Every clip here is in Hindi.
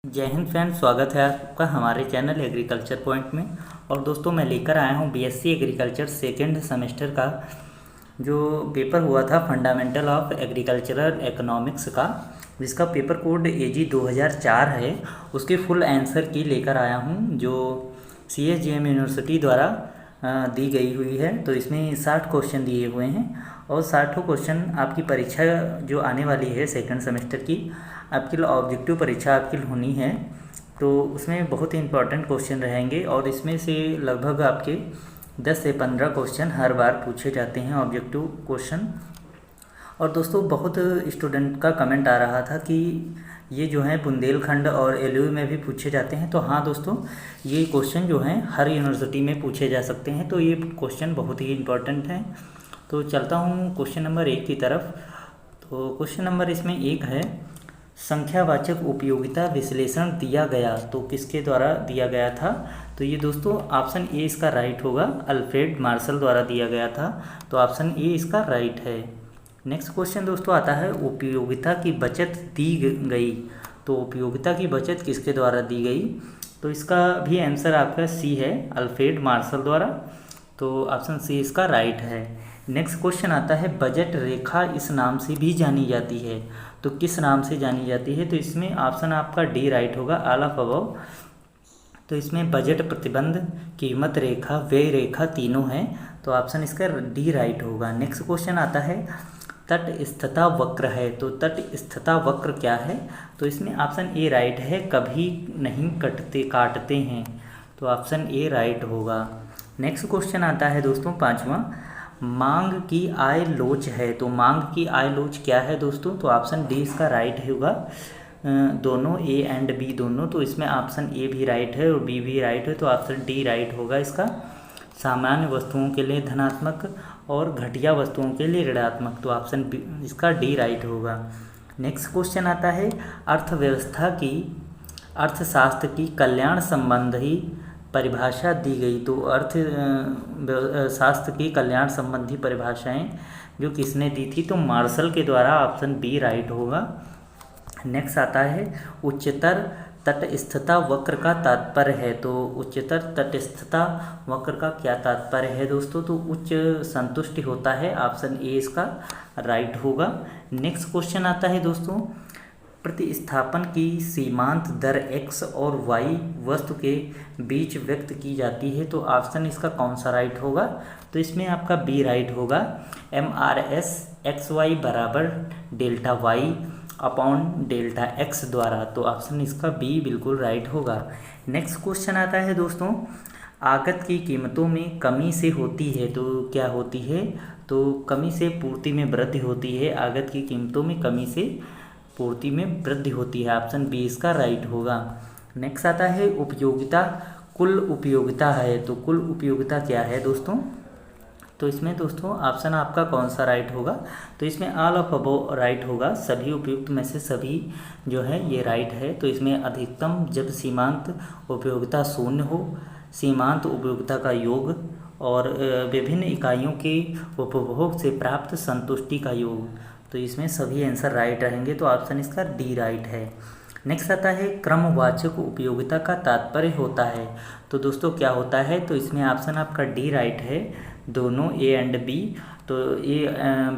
जय हिंद फ्रेंड्स, स्वागत है आपका हमारे चैनल एग्रीकल्चर पॉइंट में। और दोस्तों मैं लेकर आया हूँ बीएससी एग्रीकल्चर सेकेंड सेमेस्टर का जो पेपर हुआ था फंडामेंटल ऑफ एग्रीकल्चरल इकोनॉमिक्स का, जिसका पेपर कोड AG 2004 है। उसके फुल आंसर की लेकर आया हूँ जो CSGM यूनिवर्सिटी द्वारा दी गई हुई है। तो इसमें 60 क्वेश्चन दिए हुए हैं और 60 क्वेश्चन आपकी परीक्षा जो आने वाली है सेकंड सेमेस्टर की, आपकी ऑब्जेक्टिव परीक्षा आपकी होनी है। तो उसमें बहुत ही इंपॉर्टेंट क्वेश्चन रहेंगे और इसमें से लगभग आपके 10 से 15 क्वेश्चन हर बार पूछे जाते हैं ऑब्जेक्टिव क्वेश्चन। और दोस्तों बहुत स्टूडेंट का कमेंट आ रहा था कि ये जो है बुंदेलखंड और LU में भी पूछे जाते हैं। तो हाँ दोस्तों, ये क्वेश्चन जो हैं हर यूनिवर्सिटी में पूछे जा सकते हैं। तो ये क्वेश्चन बहुत ही इम्पोर्टेंट हैं। तो चलता हूँ क्वेश्चन नंबर 1 की तरफ। तो क्वेश्चन नंबर इसमें 1 है, संख्यावाचक उपयोगिता विश्लेषण दिया गया तो किसके द्वारा दिया गया था। तो ये दोस्तों ऑप्शन ए इसका राइट होगा, अल्फ्रेड मार्शल द्वारा दिया गया था। तो ऑप्शन ए इसका राइट है। नेक्स्ट क्वेश्चन दोस्तों आता है, उपयोगिता की बचत दी गई तो उपयोगिता की बचत किसके द्वारा दी गई। तो इसका भी आंसर आपका सी है, अल्फ्रेड मार्शल द्वारा। तो ऑप्शन सी इसका राइट है। नेक्स्ट क्वेश्चन आता है, बजट रेखा इस नाम से भी जानी जाती है तो किस नाम से जानी जाती है। तो इसमें ऑप्शन आपका डी राइट होगा, ऑल ऑफ अबव। तो इसमें बजट प्रतिबंध, कीमत रेखा, व्यय रेखा तीनों हैं। तो ऑप्शन इसका डी राइट होगा। नेक्स्ट क्वेश्चन आता है, तटस्थता वक्र है तो तटस्थता वक्र क्या है। तो इसमें ऑप्शन ए राइट है, कभी नहीं काटते हैं। तो ऑप्शन ए राइट होगा। नेक्स्ट क्वेश्चन आता है दोस्तों 5वां, मांग की आय लोच है तो मांग की आय लोच क्या है दोस्तों। तो ऑप्शन डी इसका राइट होगा, दोनों ए एंड बी दोनों। तो इसमें ऑप्शन ए भी राइट है और बी भी राइट है। तो ऑप्शन डी राइट होगा इसका, सामान्य वस्तुओं के लिए धनात्मक और घटिया वस्तुओं के लिए ऋणात्मक। तो ऑप्शन बी इसका डी राइट होगा। नेक्स्ट क्वेश्चन आता है, अर्थशास्त्र की कल्याण संबंधी परिभाषा दी गई तो अर्थशास्त्र की कल्याण संबंधी परिभाषाएं जो किसने दी थी। तो मार्शल के द्वारा। ऑप्शन बी राइट होगा। नेक्स्ट आता है, उच्चतर तटस्थता वक्र का तात्पर्य है तो उच्चतर तटस्थता वक्र का क्या तात्पर्य है दोस्तों। तो उच्च संतुष्टि होता है। ऑप्शन ए इसका राइट होगा। नेक्स्ट क्वेश्चन आता है दोस्तों, प्रतिस्थापन की सीमांत दर x और y वस्तु के बीच व्यक्त की जाती है। तो ऑप्शन इसका कौन सा राइट होगा। तो इसमें आपका बी राइट होगा, MRS XY बराबर delta y upon delta x द्वारा। तो ऑप्शन इसका बी बिल्कुल राइट होगा। नेक्स्ट क्वेश्चन आता है दोस्तों, आगत की कीमतों में कमी से होती है तो क्या होती है। तो कमी से पूर्ति में वृद्धि होती है। आगत की कीमतों में कमी से पूर्ति में वृद्धि होती है। ऑप्शन बी इसका राइट होगा। नेक्स्ट आता है, उपयोगिता कुल उपयोगिता है तो कुल उपयोगिता क्या है दोस्तों। तो इसमें दोस्तों ऑप्शन आपका कौन सा राइट होगा। तो इसमें ऑल ऑफ अबव राइट होगा, सभी उपयुक्त में से सभी जो है ये राइट है। तो इसमें अधिकतम जब सीमांत उपयोगिता शून्य हो, सीमांत उपयोगिता का योग और विभिन्न इकाइयों के उपभोग से प्राप्त संतुष्टि का योग। तो इसमें सभी आंसर राइट रहेंगे। तो ऑप्शन इसका डी राइट है। नेक्स्ट आता है, क्रमवाचक उपयोगिता का तात्पर्य होता है तो दोस्तों क्या होता है। तो इसमें ऑप्शन आपका डी राइट है, दोनों ए एंड बी। तो ए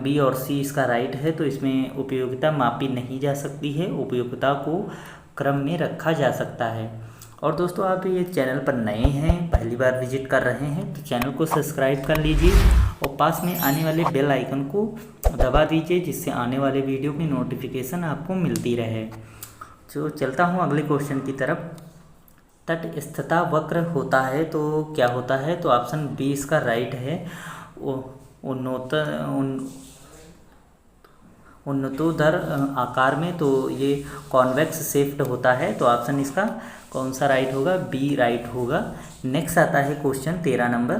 बी और सी इसका राइट है। तो इसमें उपयोगिता मापी नहीं जा सकती है, उपयोगिता को क्रम में रखा जा सकता है। और दोस्तों आप ये चैनल पर नए हैं, पहली बार विजिट कर रहे हैं तो चैनल को सब्सक्राइब कर लीजिए और पास में आने वाले बेल आइकन को दबा दीजिए, जिससे आने वाले वीडियो की नोटिफिकेशन आपको मिलती रहे। तो चलता हूँ अगले क्वेश्चन की तरफ। तटस्थता वक्र होता है तो क्या होता है। तो ऑप्शन बी इसका राइट है, उन्नतोदर आकार में। तो ये कॉन्वेक्स शेफ्ट होता है। तो ऑप्शन इसका कौन सा राइट होगा, बी राइट होगा। नेक्स्ट आता है क्वेश्चन 13 नंबर,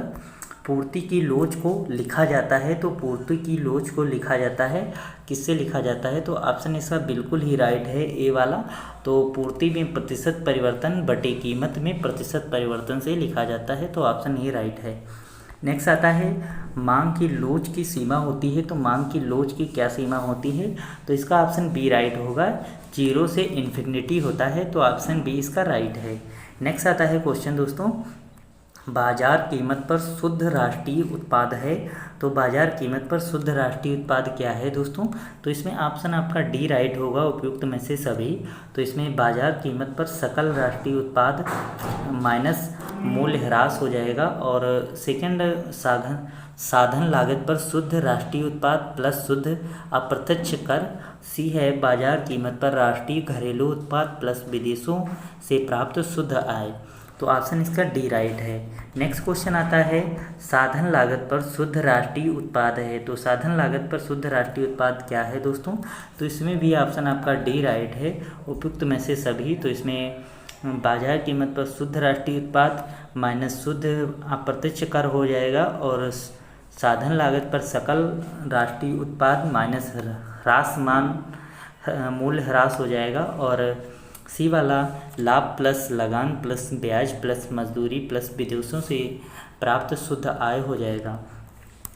पूर्ति की लोच को लिखा जाता है तो पूर्ति की लोच को लिखा जाता है किससे लिखा जाता है। तो ऑप्शन इसका बिल्कुल ही राइट है, ए वाला। तो पूर्ति में प्रतिशत परिवर्तन बटे कीमत में प्रतिशत परिवर्तन से लिखा जाता है। तो ऑप्शन ए राइट है। नेक्स्ट आता है मांग की लोच की सीमा होती है, तो मांग की लोच की क्या सीमा होती है, तो इसका ऑप्शन बी राइट होगा। 0 से इन्फिनिटी होता है, तो ऑप्शन बी इसका राइट है। नेक्स्ट आता है क्वेश्चन दोस्तों, बाजार कीमत पर शुद्ध राष्ट्रीय उत्पाद है, तो बाजार कीमत पर शुद्ध राष्ट्रीय उत्पाद क्या है दोस्तों, तो इसमें ऑप्शन आपका डी राइट होगा, उपयुक्त में से सभी। तो इसमें बाजार कीमत पर सकल राष्ट्रीय उत्पाद माइनस मूल्य ह्रास हो जाएगा, और सेकंड साधन लागत पर शुद्ध राष्ट्रीय उत्पाद प्लस शुद्ध अप्रत्यक्ष कर। सी है बाजार कीमत पर राष्ट्रीय घरेलू उत्पाद प्लस विदेशों से प्राप्त शुद्ध आय, तो ऑप्शन इसका डी राइट है। नेक्स्ट क्वेश्चन आता है साधन लागत पर शुद्ध राष्ट्रीय उत्पाद है, तो साधन लागत पर शुद्ध राष्ट्रीय उत्पाद क्या है दोस्तों, तो इसमें भी ऑप्शन आपका डी राइट है, उपयुक्त में से सभी। तो इसमें बाजार कीमत पर शुद्ध राष्ट्रीय उत्पाद माइनस शुद्ध अप्रत्यक्ष कर हो जाएगा, और साधन लागत पर सकल राष्ट्रीय उत्पाद माइनस ह्रासमान मूल्य ह्रास हो जाएगा, और सी वाला लाभ प्लस लगान प्लस ब्याज प्लस मजदूरी प्लस विदेशों से प्राप्त शुद्ध आय हो जाएगा।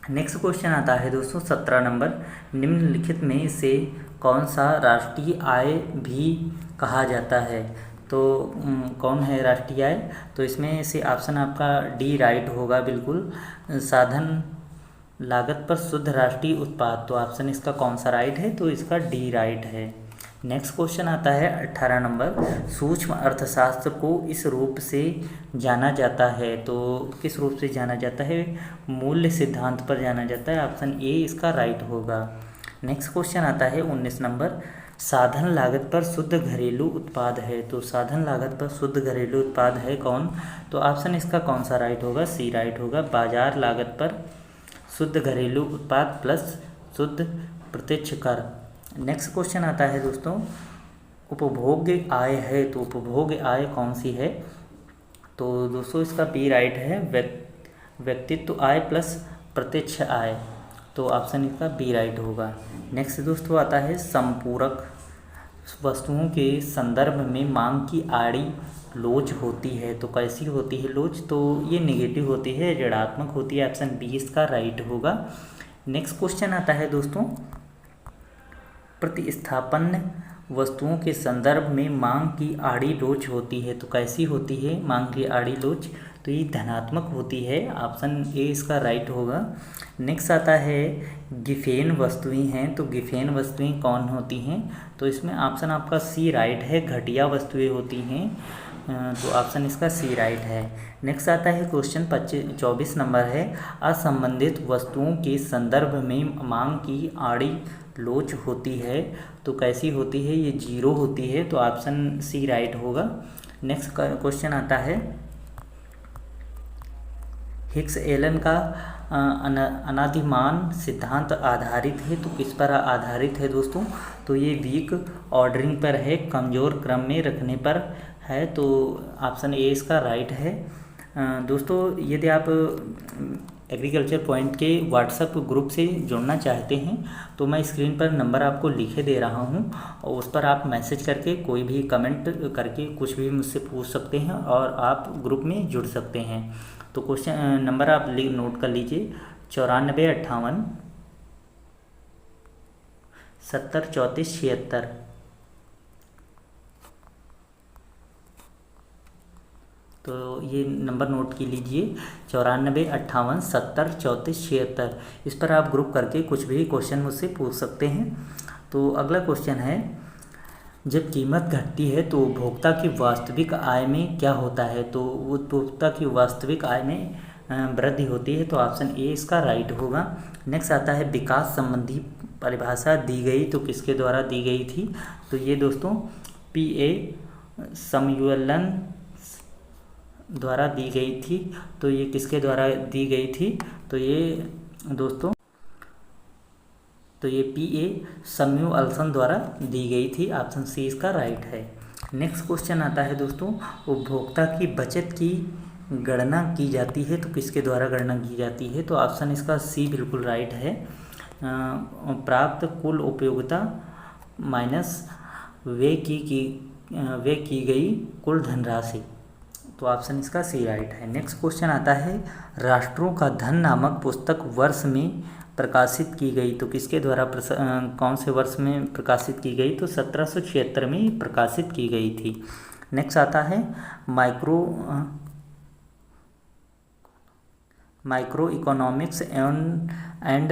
नेक्स्ट क्वेश्चन आता है दोस्तों 17 नंबर, निम्नलिखित में से कौन सा राष्ट्रीय आय भी कहा जाता है, तो कौन है राष्ट्रीय आय, तो इसमें से ऑप्शन आपका डी राइट होगा बिल्कुल, साधन लागत पर शुद्ध राष्ट्रीय उत्पाद, तो ऑप्शन इसका कौन सा राइट है, तो इसका डी राइट है। नेक्स्ट क्वेश्चन आता है 18 नंबर, सूक्ष्म अर्थशास्त्र को इस रूप से जाना जाता है, तो किस रूप से जाना जाता है, मूल्य सिद्धांत पर जाना जाता है, ऑप्शन ए इसका राइट होगा। नेक्स्ट क्वेश्चन आता है 19 नंबर, साधन लागत पर शुद्ध घरेलू उत्पाद है, तो साधन लागत पर शुद्ध घरेलू उत्पाद है कौन, तो ऑप्शन इसका कौन सा राइट होगा, सी राइट होगा, बाजार लागत पर शुद्ध घरेलू उत्पाद प्लस शुद्ध प्रत्यक्ष कर। नेक्स्ट क्वेश्चन आता है दोस्तों, उपभोग्य आय है, तो उपभोग्य आय कौन सी है, तो दोस्तों इसका बी राइट है, व्यक्तित्व आय प्लस प्रत्यक्ष आय, तो ऑप्शन इसका बी राइट होगा। नेक्स्ट दोस्तों आता है संपूरक वस्तुओं के संदर्भ में मांग की आड़ी लोच होती है, तो कैसी होती है लोच, तो ये नेगेटिव होती है, ऋणात्मक होती है, ऑप्शन बी इसका राइट होगा। नेक्स्ट क्वेश्चन आता है दोस्तों, प्रतिस्थापन वस्तुओं के संदर्भ में मांग की आड़ी लोच होती है, तो कैसी होती है मांग की आड़ी लोच, तो ये धनात्मक होती है, ऑप्शन ए इसका राइट होगा। नेक्स्ट आता है गिफेन वस्तुएं हैं, तो गिफेन वस्तुएं कौन होती हैं, तो इसमें ऑप्शन आपका सी राइट है, घटिया वस्तुएं होती हैं, तो ऑप्शन इसका सी राइट है। नेक्स्ट आता है क्वेश्चन 24 नंबर है, असंबंधित वस्तुओं के संदर्भ में मांग की आड़ी लोच होती है, तो कैसी होती है, ये जीरो होती है, तो ऑप्शन सी राइट होगा। नेक्स्ट क्वेश्चन आता है हिक्स एलन का अनादिमान सिद्धांत आधारित है, तो किस पर आधारित है दोस्तों, तो ये वीक ऑर्डरिंग पर है, कमज़ोर क्रम में रखने पर है, तो ऑप्शन ए इसका राइट है। दोस्तों यदि आप एग्रीकल्चर पॉइंट के व्हाट्सएप ग्रुप से जुड़ना चाहते हैं तो मैं स्क्रीन पर नंबर आपको लिखे दे रहा हूं, और उस पर आप मैसेज करके कोई भी कमेंट करके कुछ भी मुझसे पूछ सकते हैं और आप ग्रुप में जुड़ सकते हैं। तो क्वेश्चन नंबर आप नोट कर लीजिए 9458 70 34 76। तो ये नंबर नोट की लीजिए 9458 70 34 76। इस पर आप ग्रुप करके कुछ भी क्वेश्चन मुझसे पूछ सकते हैं। तो अगला क्वेश्चन है, जब कीमत घटती है तो उपभोक्ता की वास्तविक आय में क्या होता है, तो उपभोक्ता की वास्तविक आय में वृद्धि होती है, तो ऑप्शन ए इसका राइट होगा। नेक्स्ट आता है विकास संबंधी परिभाषा दी गई, तो किसके द्वारा दी गई थी, तो ये दोस्तों पी.ए. समयुल्लन द्वारा दी गई थी। तो ये किसके द्वारा दी गई थी, तो ये दोस्तों पी.ए. समयुल्लन द्वारा दी गई थी, ऑप्शन सी इसका राइट है। नेक्स्ट क्वेश्चन आता है दोस्तों, उपभोक्ता की बचत की गणना की जाती है, तो किसके द्वारा गणना की जाती है, तो ऑप्शन इसका सी बिल्कुल राइट है। प्राप्त कुल उपयोगिता माइनस वे की गई कुल धनराशि, तो ऑप्शन इसका सी राइट है। नेक्स्ट क्वेश्चन आता है, राष्ट्रों का धन नामक पुस्तक वर्ष में प्रकाशित की गई, तो किसके द्वारा कौन से वर्ष में प्रकाशित की गई, तो 1776 में प्रकाशित की गई थी। नेक्स्ट आता है micro economics and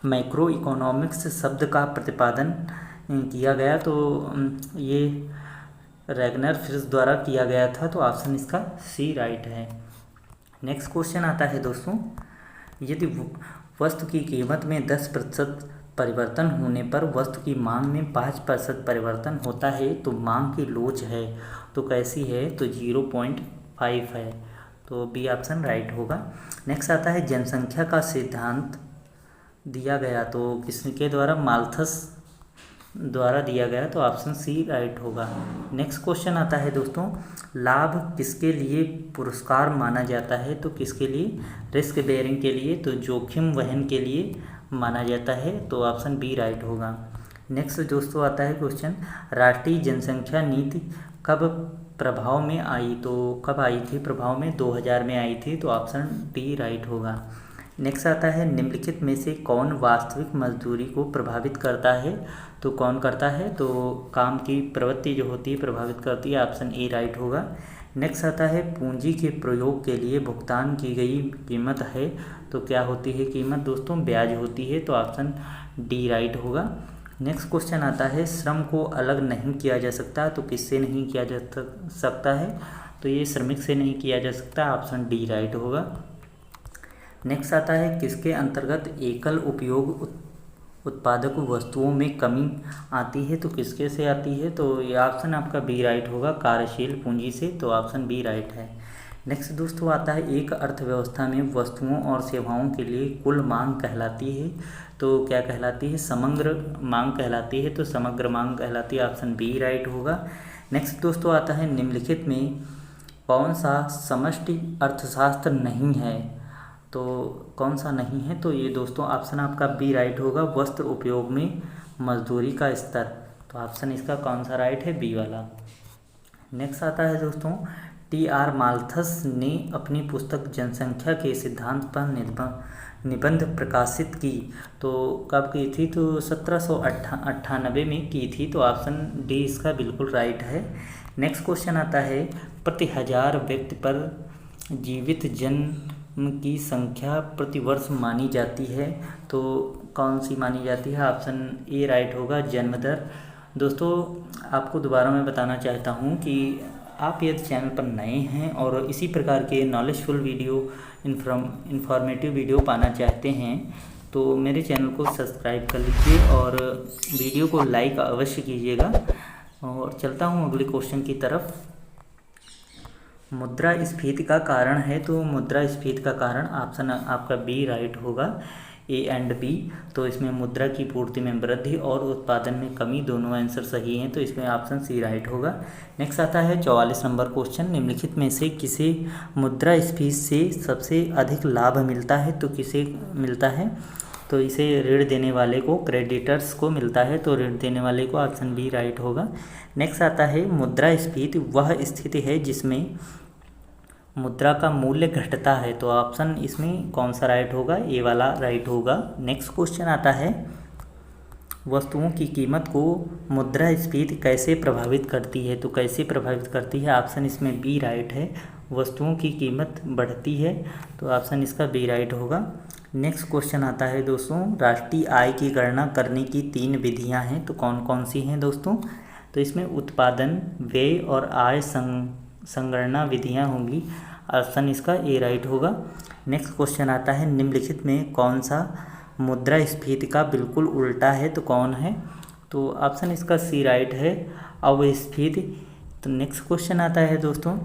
macro economics शब्द का प्रतिपादन किया गया, तो ये रैगनर फिश द्वारा किया गया था, तो ऑप्शन इसका सी राइट है। नेक्स्ट क्वेश्चन आता है दोस्तों, यदि वस्तु की कीमत में 10% परिवर्तन होने पर वस्तु की मांग में 5% परिवर्तन होता है तो मांग की लोच है, तो कैसी है, तो 0.5 है, तो बी ऑप्शन राइट होगा। नेक्स्ट आता है, जनसंख्या का सिद्धांत दिया गया, तो किसके द्वारा, माल्थस द्वारा दिया गया, तो ऑप्शन सी राइट होगा। नेक्स्ट क्वेश्चन आता है दोस्तों, लाभ किसके लिए पुरस्कार माना जाता है, तो किसके लिए, रिस्क बेयरिंग के लिए, तो जोखिम वहन के लिए माना जाता है, तो ऑप्शन बी राइट होगा। नेक्स्ट दोस्तों आता है क्वेश्चन, राष्ट्रीय जनसंख्या नीति कब प्रभाव में आई, तो कब आई थी प्रभाव में, 2000 में आई थी, तो ऑप्शन डी राइट होगा। नेक्स्ट आता है, निम्नलिखित में से कौन वास्तविक मजदूरी को प्रभावित करता है, तो कौन करता है, तो काम की प्रवृत्ति जो होती है प्रभावित करती है, ऑप्शन ए राइट होगा। नेक्स्ट आता है, पूंजी के प्रयोग के लिए भुगतान की गई कीमत है, तो क्या होती है कीमत दोस्तों, ब्याज होती है, तो ऑप्शन डी राइट होगा। नेक्स्ट क्वेश्चन आता है, श्रम को अलग नहीं किया जा सकता, तो किससे नहीं किया जा सकता है, तो ये श्रमिक से नहीं किया जा सकता, ऑप्शन डी राइट होगा। नेक्स्ट आता है, किसके अंतर्गत एकल उपयोग उत्पादक वस्तुओं में कमी आती है, तो किसके से आती है, तो ये ऑप्शन आपका बी राइट होगा, कार्यशील पूंजी से, तो ऑप्शन बी राइट है। नेक्स्ट दोस्तों आता है, एक अर्थव्यवस्था में वस्तुओं और सेवाओं के लिए कुल मांग कहलाती है, तो क्या कहलाती है, समग्र मांग कहलाती है, तो समग्र मांग कहलाती है, ऑप्शन बी राइट होगा। नेक्स्ट दोस्तों आता है, निम्नलिखित में कौन सा समष्टि अर्थशास्त्र नहीं है, तो कौन सा नहीं है, तो ये दोस्तों ऑप्शन आपका बी राइट होगा, वस्त्र उपयोग में मजदूरी का स्तर, तो ऑप्शन इसका कौन सा राइट है, बी वाला। नेक्स्ट आता है दोस्तों, टी.आर. माल्थस ने अपनी पुस्तक जनसंख्या के सिद्धांत पर निबंध प्रकाशित की, तो कब की थी, तो 1798 में की थी, तो ऑप्शन डी इसका बिल्कुल राइट है। नेक्स्ट क्वेश्चन आता है, प्रति 1000 व्यक्ति पर जीवित जन्म की संख्या प्रतिवर्ष मानी जाती है, तो कौन सी मानी जाती है, ऑप्शन ए राइट होगा, जन्म दर। दोस्तों आपको दोबारा मैं बताना चाहता हूँ कि आप यदि चैनल पर नए हैं और इसी प्रकार के नॉलेजफुल वीडियो इंफॉर्मेटिव वीडियो पाना चाहते हैं, तो मेरे चैनल को सब्सक्राइब कर लीजिए और वीडियो को लाइक अवश्य कीजिएगा। और चलता हूँ अगले क्वेश्चन की तरफ। मुद्रास्फीति का कारण है, तो मुद्रास्फीति का कारण ऑप्शन आपका बी राइट होगा, ए एंड बी। तो इसमें मुद्रा की पूर्ति में वृद्धि और उत्पादन में कमी, दोनों आंसर सही हैं, तो इसमें ऑप्शन सी राइट होगा। नेक्स्ट आता है 44 नंबर क्वेश्चन, निम्नलिखित में से किसे मुद्रास्फीति से सबसे अधिक लाभ मिलता है, तो किसे मिलता है, तो इसे ऋण देने वाले को, क्रेडिटर्स को मिलता है, तो ऋण देने वाले को, ऑप्शन बी राइट होगा। नेक्स्ट आता है, मुद्रास्फीति वह स्थिति है जिसमें मुद्रा का मूल्य घटता है, तो ऑप्शन इसमें कौन सा राइट होगा, ए वाला राइट होगा। नेक्स्ट क्वेश्चन आता है, वस्तुओं की कीमत को मुद्रास्फीति कैसे प्रभावित करती है, तो कैसे प्रभावित करती है, ऑप्शन इसमें बी राइट है, वस्तुओं की कीमत बढ़ती है, तो ऑप्शन इसका बी राइट होगा। नेक्स्ट क्वेश्चन आता है दोस्तों, राष्ट्रीय आय की गणना करने की 3 विधियां हैं, तो कौन कौन सी हैं दोस्तों, तो इसमें उत्पादन, व्यय और आय संगणना विधियां होंगी, ऑप्शन इसका ए राइट होगा। नेक्स्ट क्वेश्चन आता है, निम्नलिखित में कौन सा मुद्रास्फीति का बिल्कुल उल्टा है, तो कौन है, तो ऑप्शन इसका सी राइट है, अवस्फीति। तो नेक्स्ट क्वेश्चन आता है दोस्तों,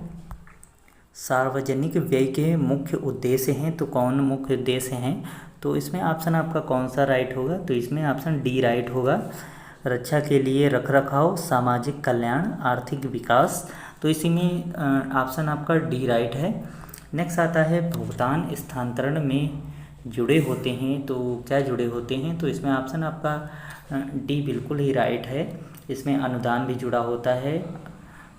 सार्वजनिक व्यय के मुख्य उद्देश्य हैं, तो कौन मुख्य उद्देश्य हैं, तो इसमें ऑप्शन आपका कौन सा राइट होगा, तो इसमें ऑप्शन डी राइट होगा, रक्षा के लिए रखरखाव, सामाजिक कल्याण, आर्थिक विकास, तो इसी में ऑप्शन आपका डी राइट है। नेक्स्ट आता है, भुगतान स्थानांतरण में जुड़े होते हैं, तो क्या जुड़े होते हैं, तो इसमें ऑप्शन आपका डी बिल्कुल ही राइट है, इसमें अनुदान भी जुड़ा होता है,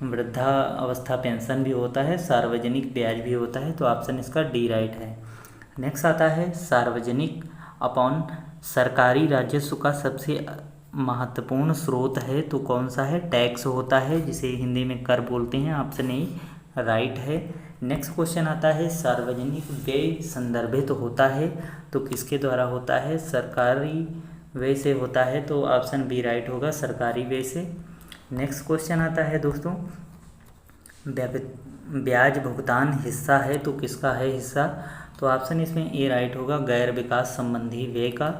वृद्धा अवस्था पेंशन भी होता है, सार्वजनिक ब्याज भी होता है, तो ऑप्शन इसका डी राइट है। नेक्स्ट आता है सार्वजनिक अपॉन सरकारी राजस्व का सबसे महत्वपूर्ण स्रोत है, तो कौन सा है? टैक्स होता है, जिसे हिंदी में कर बोलते हैं, ऑप्शन ए राइट है। नेक्स्ट क्वेश्चन आता है सार्वजनिक व्यय संदर्भित होता है, तो किसके द्वारा होता है? सरकारी व्यय से होता है, तो ऑप्शन बी राइट होगा, सरकारी व्यय से। नेक्स्ट क्वेश्चन आता है दोस्तों ब्याज भुगतान हिस्सा है, तो किसका है हिस्सा? तो ऑप्शन इसमें ए राइट होगा, गैर विकास संबंधी व्यय का।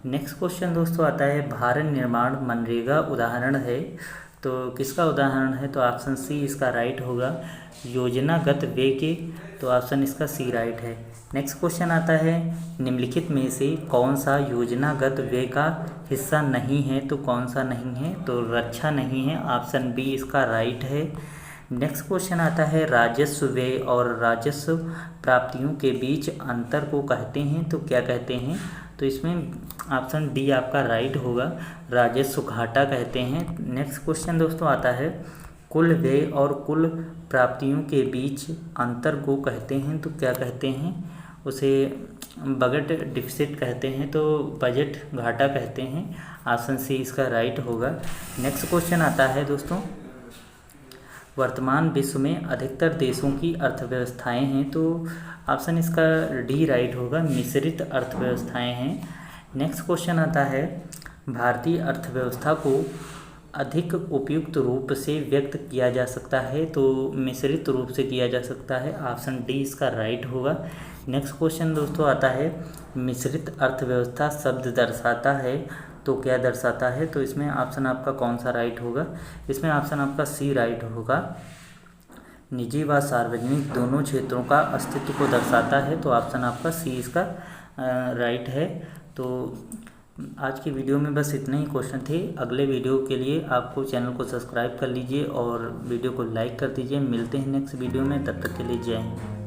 नेक्स्ट क्वेश्चन दोस्तों आता है भवन निर्माण मनरेगा उदाहरण है, तो किसका उदाहरण है? तो ऑप्शन सी इसका राइट होगा, योजनागत व्यय के, तो ऑप्शन इसका सी राइट है। नेक्स्ट क्वेश्चन आता है निम्नलिखित में से कौन सा योजनागत व्यय का हिस्सा नहीं है, तो कौन सा नहीं है? तो रक्षा नहीं है, ऑप्शन बी इसका राइट है। नेक्स्ट क्वेश्चन आता है राजस्व व्यय और राजस्व प्राप्तियों के बीच अंतर को कहते हैं, तो क्या कहते हैं? तो इसमें ऑप्शन डी आपका राइट होगा, राजस्व घाटा कहते हैं। नेक्स्ट क्वेश्चन दोस्तों आता है कुल व्यय और कुल प्राप्तियों के बीच अंतर को कहते हैं, तो क्या कहते हैं? उसे बजट डिफिसिट कहते हैं, तो बजट घाटा कहते हैं, ऑप्शन सी इसका राइट होगा। नेक्स्ट क्वेश्चन आता है दोस्तों वर्तमान विश्व में अधिकतर देशों की अर्थव्यवस्थाएं हैं, तो ऑप्शन इसका डी राइट होगा, मिश्रित अर्थव्यवस्थाएं हैं। नेक्स्ट क्वेश्चन आता है भारतीय अर्थव्यवस्था को अधिक उपयुक्त रूप से व्यक्त किया जा सकता है, तो मिश्रित रूप से किया जा सकता है, ऑप्शन डी इसका राइट होगा। नेक्स्ट क्वेश्चन दोस्तों आता है मिश्रित अर्थव्यवस्था शब्द दर्शाता है, तो क्या दर्शाता है? तो इसमें ऑप्शन आपका कौन सा राइट होगा? इसमें ऑप्शन आपका सी राइट होगा, निजी व सार्वजनिक दोनों क्षेत्रों का अस्तित्व को दर्शाता है, तो ऑप्शन आपका सी इसका राइट है। तो आज की वीडियो में बस इतने ही क्वेश्चन थे। अगले वीडियो के लिए आपको चैनल को सब्सक्राइब कर लीजिए और वीडियो को लाइक कर दीजिए। मिलते हैं नेक्स्ट वीडियो में, तब तक के लिए जय हिंद।